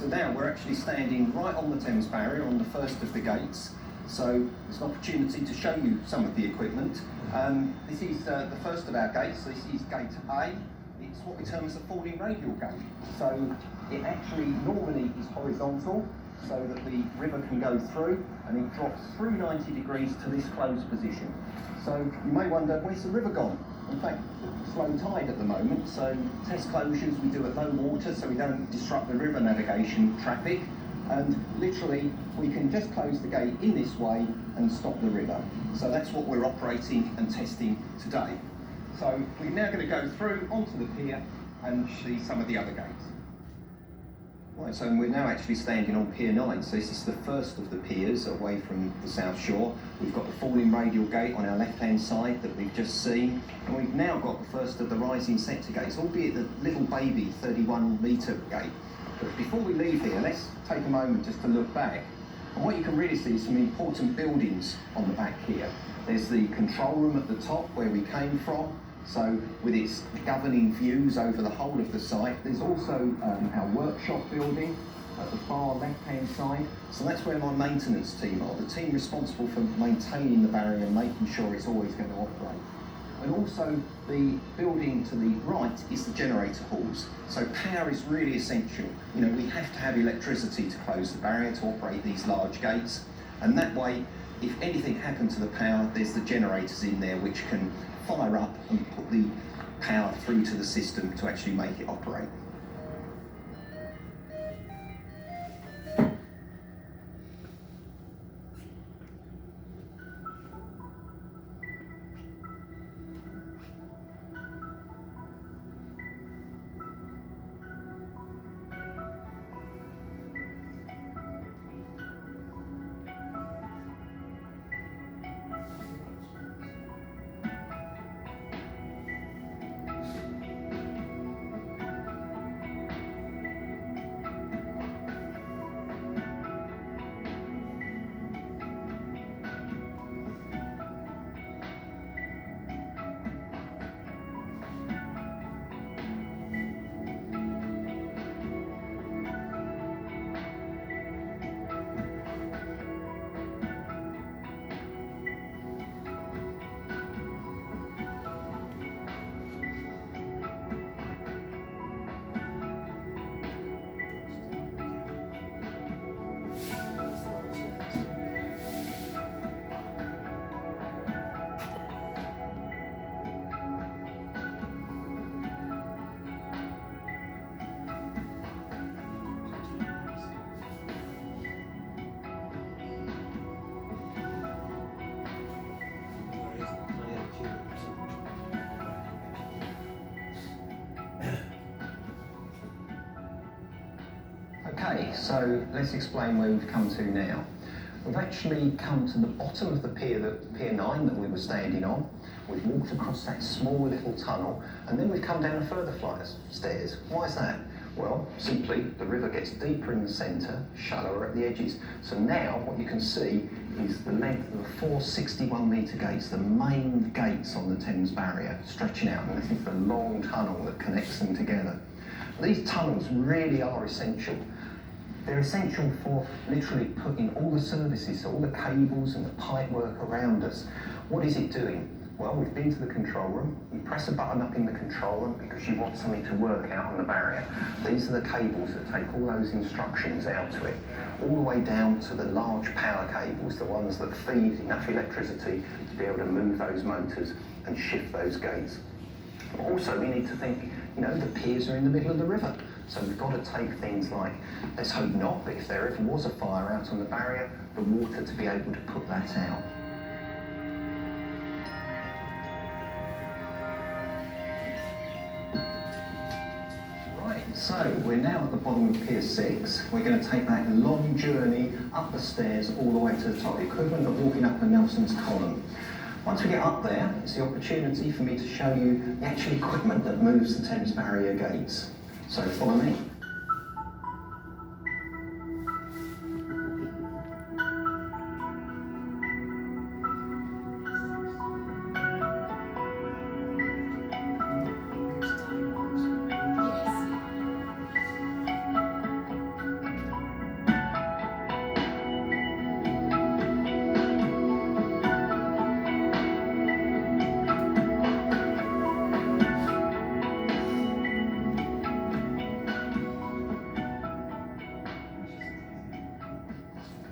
So now we're actually standing right on the Thames barrier on the first of the gates. So it's an opportunity to show you some of the equipment. This is the first of our gates. This is gate A. It's what we term as a falling radial gate. So it actually normally is horizontal so that the river can go through, and it drops through 90 degrees to this closed position. So you may wonder, where's the river gone? In fact, it's low tide at the moment, so test closures we do at low water so we don't disrupt the river navigation traffic. And literally, we can just close the gate in this way and stop the river. So that's what we're operating and testing today. So we're now going to go through onto the pier and see some of the other gates. Right, so we're now actually standing on Pier 9, so this is the first of the piers away from the South Shore. We've got the falling radial gate on our left-hand side that we've just seen, and we've now got the first of the rising sector gates, albeit the little baby 31-metre gate. But before we leave here, let's take a moment just to look back. And what you can really see is some important buildings on the back here. There's the control room at the top where we came from, so with its governing views over the whole of the site. There's also our workshop building at the far left-hand side. So that's where my maintenance team are, the team responsible for maintaining the barrier and making sure it's always going to operate. And also the building to the right is the generator halls. So power is really essential. You know, we have to have electricity to close the barrier to operate these large gates. And that way, if anything happened to the power, there's the generators in there which can fire up and put the power through to the system to actually make it operate. Okay, so let's explain where we've come to now. We've actually come to the bottom of the Pier 9 that we were standing on. We've walked across that small little tunnel, and then we've come down a further flight of stairs. Why is that? Well, simply, the river gets deeper in the centre, shallower at the edges. So now what you can see is the length of the 4 61-metre gates, the main gates on the Thames barrier, stretching out, and this is the long tunnel that connects them together. These tunnels really are essential. They're essential for literally putting all the services, all the cables and the pipe work around us. What is it doing? Well, we've been to the control room. You press a button up in the control room because you want something to work out on the barrier. These are the cables that take all those instructions out to it, all the way down to the large power cables, the ones that feed enough electricity to be able to move those motors and shift those gates. Also, we need to think, you know, the piers are in the middle of the river. So we've got to take things like, let's hope not, but if there ever was a fire out on the barrier, the water to be able to put that out. Right, so we're now at the bottom of Pier 6. We're going to take that long journey up the stairs all the way to the top, equivalent of walking up a Nelson's column. Once we get up there, it's the opportunity for me to show you the actual equipment that moves the Thames barrier gates. So follow me.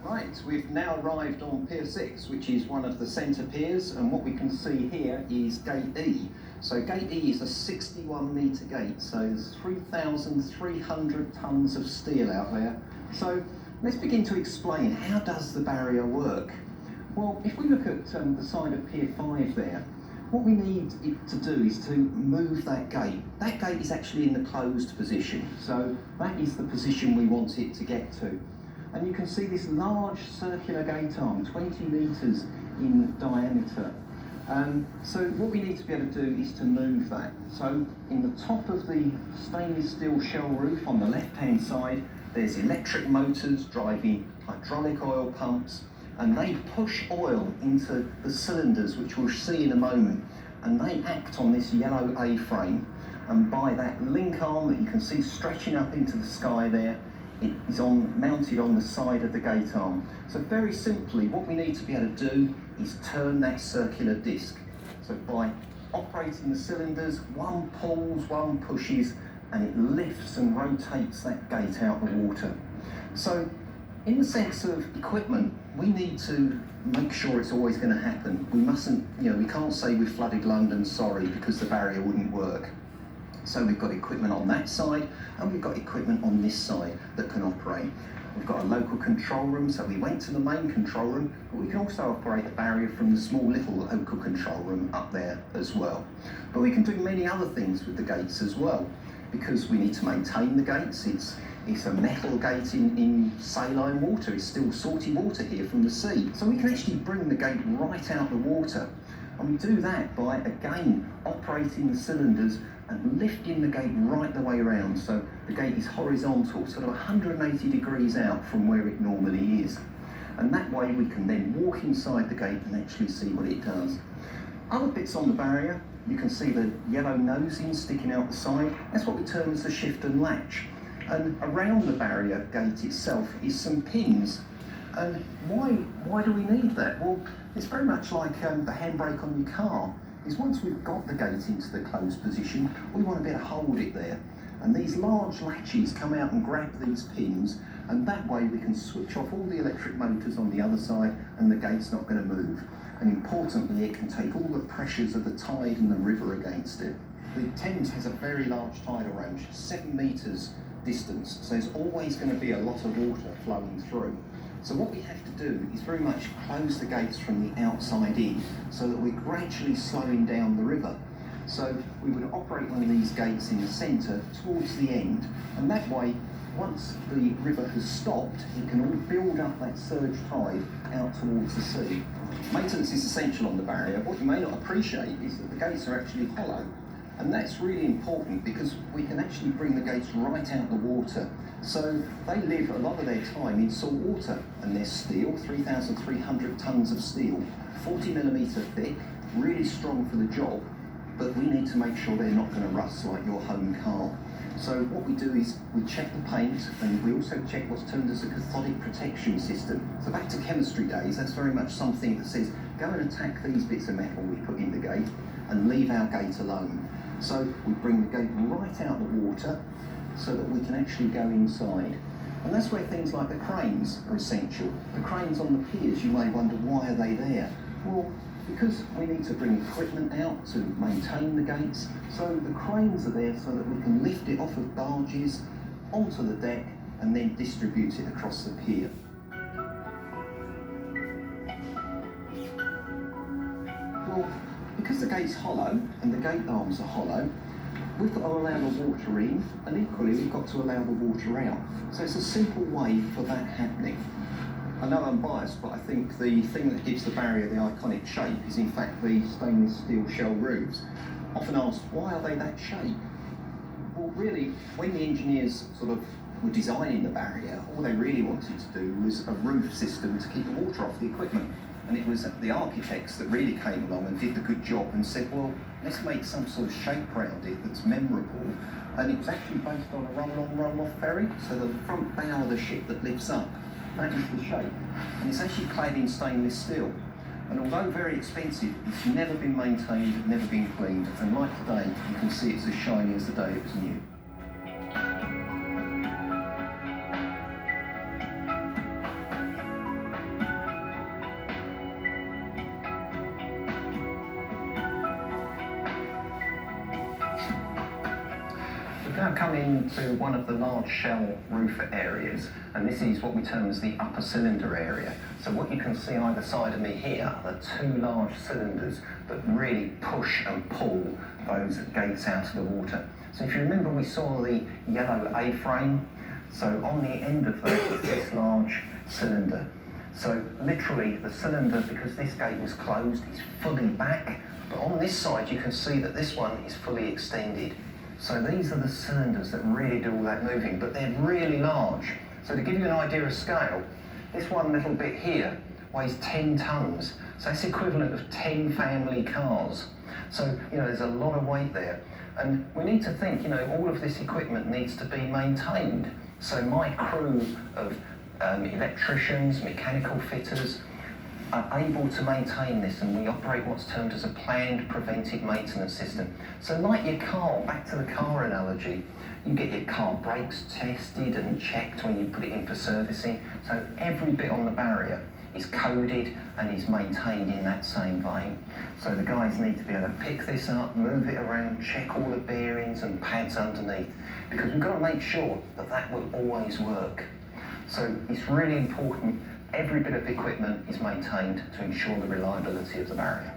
Right, we've now arrived on Pier 6, which is one of the centre piers, and what we can see here is Gate E. So Gate E is a 61 metre gate, so there's 3,300 tonnes of steel out there. So let's begin to explain, how does the barrier work? Well, if we look at the side of Pier 5 there, what we need it to do is to move that gate. That gate is actually in the closed position, so that is the position we want it to get to. And you can see this large circular gate arm, 20 metres in diameter. So what we need to be able to do is to move that. So in the top of the stainless steel shell roof on the left-hand side, there's electric motors driving hydraulic oil pumps, and they push oil into the cylinders, which we'll see in a moment, and they act on this yellow A-frame, and by that link arm that you can see stretching up into the sky there, it is mounted on the side of the gate arm. So very simply, what we need to be able to do is turn that circular disc. So by operating the cylinders, one pulls, one pushes, and it lifts and rotates that gate out the water. So in the sense of equipment, we need to make sure it's always going to happen. We mustn't, we can't say we flooded London, sorry, because the barrier wouldn't work. So we've got equipment on that side, and we've got equipment on this side that can operate. We've got a local control room, so we went to the main control room, but we can also operate the barrier from the small little local control room up there as well. But we can do many other things with the gates as well, because we need to maintain the gates. It's a metal gate in saline water. It's still salty water here from the sea. So we can actually bring the gate right out the water. And we do that by, again, operating the cylinders and lifting the gate right the way around. So the gate is horizontal, sort of 180 degrees out from where it normally is. And that way we can then walk inside the gate and actually see what it does. Other bits on the barrier, you can see the yellow nosing sticking out the side. That's what we term as the shift and latch. And around the barrier gate itself is some pins. And why do we need that? Well, it's very much like the handbrake on your car. Is once we've got the gate into the closed position, we want to be able to hold it there. And these large latches come out and grab these pins, and that way we can switch off all the electric motors on the other side, and the gate's not going to move. And importantly, it can take all the pressures of the tide and the river against it. The Thames has a very large tidal range, 7 metres distance, so there's always going to be a lot of water flowing through. So what we have to do is very much close the gates from the outside in, so that we're gradually slowing down the river. So we would operate one of these gates in the centre towards the end, and that way, once the river has stopped, it can all build up that surge tide out towards the sea. Maintenance is essential on the barrier. What you may not appreciate is that the gates are actually hollow. And that's really important because we can actually bring the gates right out the water. So they live a lot of their time in salt water, and they're steel, 3,300 tonnes of steel, 40mm thick, really strong for the job, but we need to make sure they're not going to rust like your home car. So what we do is we check the paint, and we also check what's termed as a cathodic protection system. So back to chemistry days, that's very much something that says, go and attack these bits of metal we put in the gate and leave our gate alone. So we bring the gate right out the water so that we can actually go inside. And that's where things like the cranes are essential. The cranes on the piers, you may wonder, why are they there? Well, because we need to bring equipment out to maintain the gates. So the cranes are there so that we can lift it off of barges onto the deck and then distribute it across the pier. Well, because the gate's hollow and the gate arms are hollow, we've got to allow the water in, and equally we've got to allow the water out. So it's a simple way for that happening. I know I'm biased, but I think the thing that gives the barrier the iconic shape is in fact the stainless steel shell roofs. Often asked, why are they that shape? Well, really, when the engineers sort of were designing the barrier, all they really wanted to do was a roof system to keep the water off the equipment. And it was the architects that really came along and did the good job and said, well, let's make some sort of shape around it that's memorable. And it was actually based on a roll-on, roll-off ferry, so the front bow of the ship that lifts up, that is the shape. And it's actually clad in stainless steel. And although very expensive, it's never been maintained, never been cleaned. And like today, you can see it's as shiny as the day it was new. now come into one of the large shell roof areas, and this is what we term as the upper cylinder area. So what you can see either side of me here are two large cylinders that really push and pull those gates out of the water. So if you remember, we saw the yellow A-frame. So on the end of that is this large cylinder. So literally the cylinder, because this gate was closed, is fully back, but on this side you can see that this one is fully extended. So these are the cylinders that really do all that moving, but they're really large. So to give you an idea of scale, this one little bit here weighs 10 tonnes. So that's equivalent of 10 family cars. So, there's a lot of weight there. And we need to think, all of this equipment needs to be maintained. So my crew of electricians, mechanical fitters, are able to maintain this, and we operate what's termed as a planned preventive maintenance system. So like your car, back to the car analogy, you get your car brakes tested and checked when you put it in for servicing. So every bit on the barrier is coded and is maintained in that same vein. So the guys need to be able to pick this up, move it around, check all the bearings and pads underneath, because we've got to make sure that that will always work. So it's really important every bit of equipment is maintained to ensure the reliability of the barrier.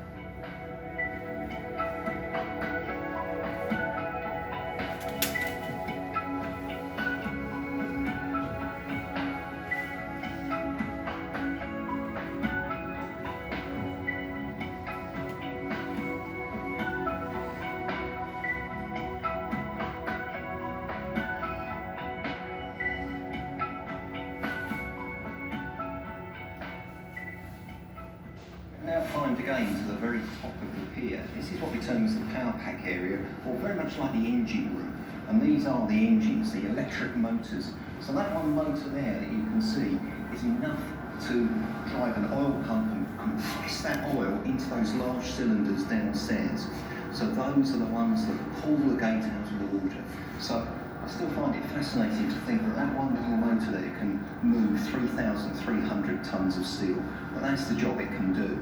Now climbed again to the very top of the pier. This is what we term as the power pack area, or very much like the engine room. And these are the engines, the electric motors. So that one motor there that you can see is enough to drive an oil pump and compress that oil into those large cylinders downstairs. So those are the ones that pull the gate out of the water. So I still find it fascinating to think that that one little motor there can move 3,300 tonnes of steel, but that's the job it can do.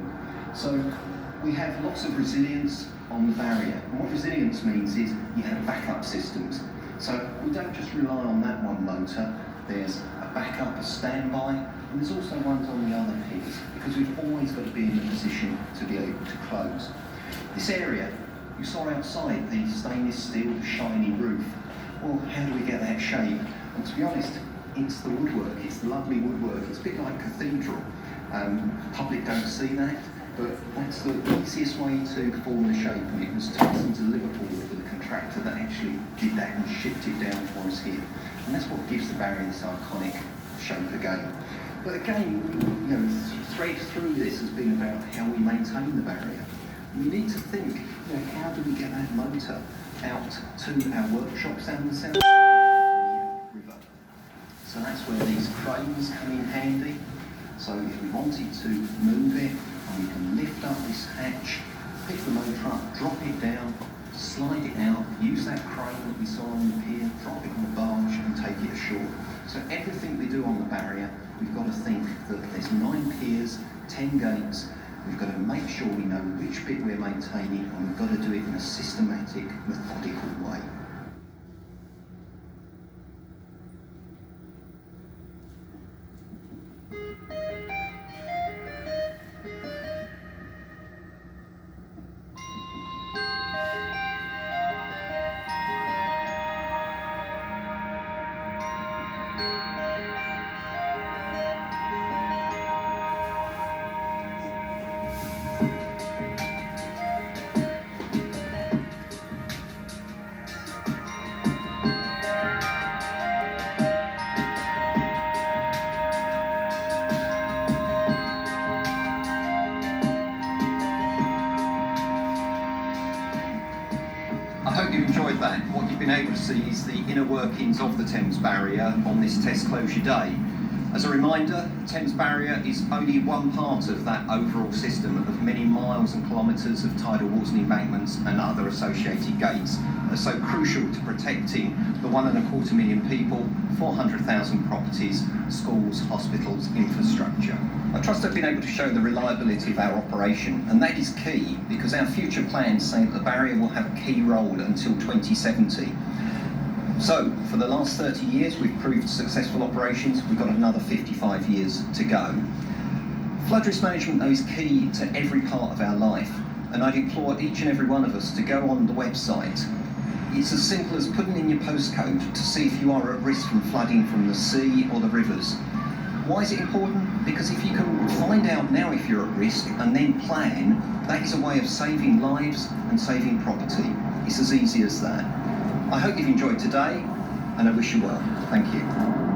So we have lots of resilience on the barrier, and what resilience means is you have backup systems. So we don't just rely on that one motor, there's a backup, a standby, and there's also ones on the other piers, because we've always got to be in the position to be able to close. This area, you saw outside the stainless steel shiny roof. Well, how do we get that shape? And to be honest, it's the woodwork, it's the lovely woodwork. It's a bit like cathedral. Public don't see that, but that's the easiest way to form the shape. And it was taken to Liverpool with the contractor that actually did that and shipped it down for us here. And that's what gives the barrier this iconic shape again. But again, thread through this has been about how we maintain the barrier. We need to think, how do we get that motor out to our workshops down the south river? So that's where these cranes come in handy. So if we wanted to move it, we can lift up this hatch, pick the motor up, drop it down, slide it out, use that crane that we saw on the pier, drop it on the barge and take it ashore. So everything we do on the barrier, we've got to think that there's 9 piers, 10 gates. We've got to make sure we know which bit we're maintaining, and we've got to do it in a systematic, methodical way. I hope you enjoyed that. What you've been able to see is the inner workings of the Thames Barrier on this test closure day. As a reminder, the Thames Barrier is only one part of that overall system of many miles and kilometres of tidal walls and embankments and other associated gates that are so crucial to protecting the 1.25 million people, 400,000 properties, schools, hospitals, infrastructure. I trust I've been able to show the reliability of our operation, and that is key because our future plans say that the barrier will have a key role until 2070. So, for the last 30 years, we've proved successful operations. We've got another 55 years to go. Flood risk management, though, is key to every part of our life, and I'd implore each and every one of us to go on the website. It's as simple as putting in your postcode to see if you are at risk from flooding from the sea or the rivers. Why is it important? Because if you can find out now if you're at risk and then plan, that is a way of saving lives and saving property. It's as easy as that. I hope you've enjoyed today, and I wish you well. Thank you.